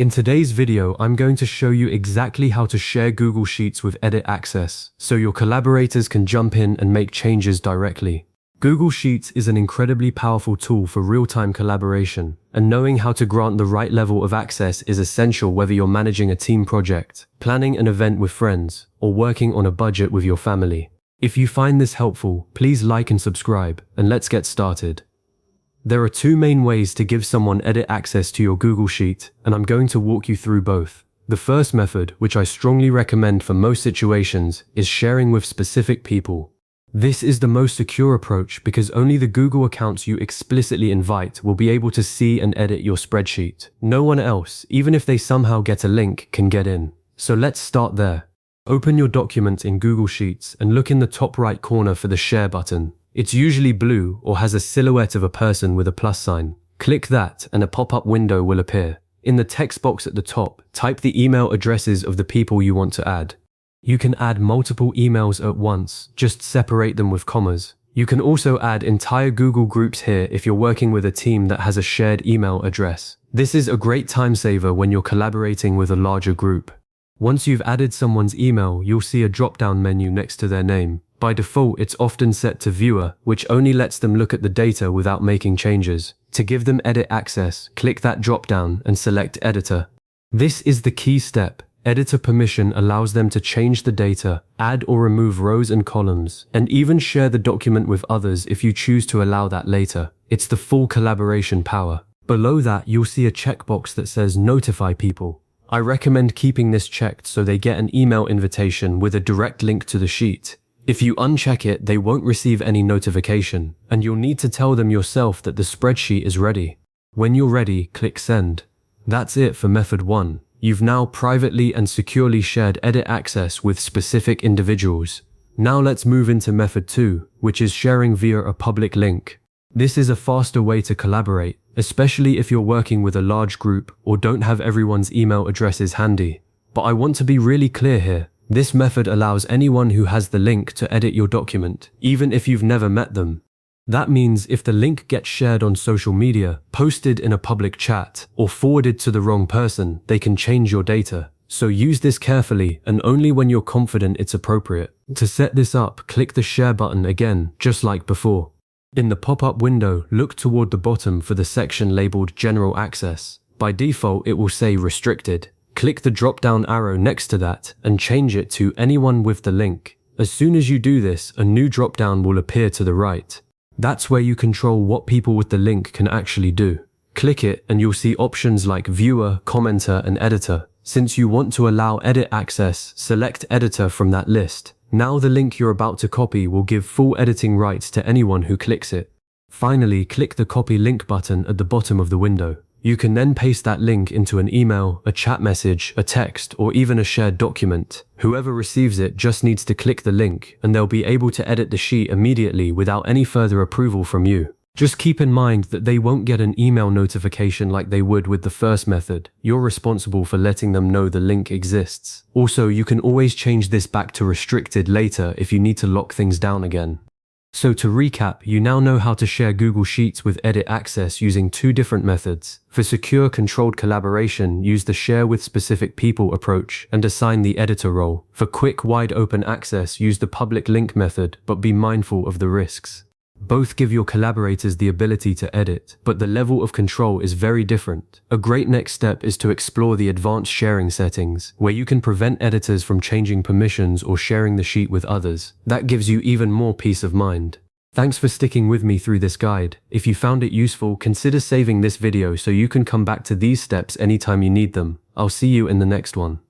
In today's video, I'm going to show you exactly how to share Google Sheets with edit access, so your collaborators can jump in and make changes directly. Google Sheets is an incredibly powerful tool for real-time collaboration, and knowing how to grant the right level of access is essential whether you're managing a team project, planning an event with friends, or working on a budget with your family. If you find this helpful, please like and subscribe, and let's get started. There are two main ways to give someone edit access to your Google Sheet, and I'm going to walk you through both. The first method, which I strongly recommend for most situations, is sharing with specific people. This is the most secure approach because only the Google accounts you explicitly invite will be able to see and edit your spreadsheet. No one else, even if they somehow get a link, can get in. So let's start there. Open your document in Google Sheets and look in the top right corner for the Share button. It's usually blue or has a silhouette of a person with a plus sign. Click that and a pop-up window will appear. In the text box at the top, type the email addresses of the people you want to add. You can add multiple emails at once, just separate them with commas. You can also add entire Google groups here if you're working with a team that has a shared email address. This is a great time saver when you're collaborating with a larger group. Once you've added someone's email, you'll see a drop-down menu next to their name. By default, it's often set to Viewer, which only lets them look at the data without making changes. To give them edit access, click that drop-down and select Editor. This is the key step. Editor permission allows them to change the data, add or remove rows and columns, and even share the document with others if you choose to allow that later. It's the full collaboration power. Below that, you'll see a checkbox that says Notify People. I recommend keeping this checked so they get an email invitation with a direct link to the sheet. If you uncheck it, they won't receive any notification, and you'll need to tell them yourself that the spreadsheet is ready. When you're ready, click Send. That's it for method 1. You've now privately and securely shared edit access with specific individuals. Now let's move into method 2, which is sharing via a public link. This is a faster way to collaborate, especially if you're working with a large group or don't have everyone's email addresses handy. But I want to be really clear here. This method allows anyone who has the link to edit your document, even if you've never met them. That means if the link gets shared on social media, posted in a public chat, or forwarded to the wrong person, they can change your data. So use this carefully and only when you're confident it's appropriate. To set this up, click the Share button again, just like before. In the pop-up window, look toward the bottom for the section labeled General Access. By default, it will say Restricted. Click the drop-down arrow next to that and change it to Anyone with the link. As soon as you do this, a new drop-down will appear to the right. That's where you control what people with the link can actually do. Click it and you'll see options like Viewer, Commenter, and Editor. Since you want to allow edit access, select Editor from that list. Now the link you're about to copy will give full editing rights to anyone who clicks it. Finally, click the Copy Link button at the bottom of the window. You can then paste that link into an email, a chat message, a text, or even a shared document. Whoever receives it just needs to click the link, and they'll be able to edit the sheet immediately without any further approval from you. Just keep in mind that they won't get an email notification like they would with the first method. You're responsible for letting them know the link exists. Also, you can always change this back to restricted later if you need to lock things down again. So to recap, you now know how to share Google Sheets with edit access using two different methods. For secure, controlled collaboration, use the Share with Specific People approach and assign the editor role. For quick, wide-open access, use the public link method, but be mindful of the risks. Both give your collaborators the ability to edit, but the level of control is very different. A great next step is to explore the advanced sharing settings, where you can prevent editors from changing permissions or sharing the sheet with others. That gives you even more peace of mind. Thanks for sticking with me through this guide. If you found it useful, consider saving this video so you can come back to these steps anytime you need them. I'll see you in the next one.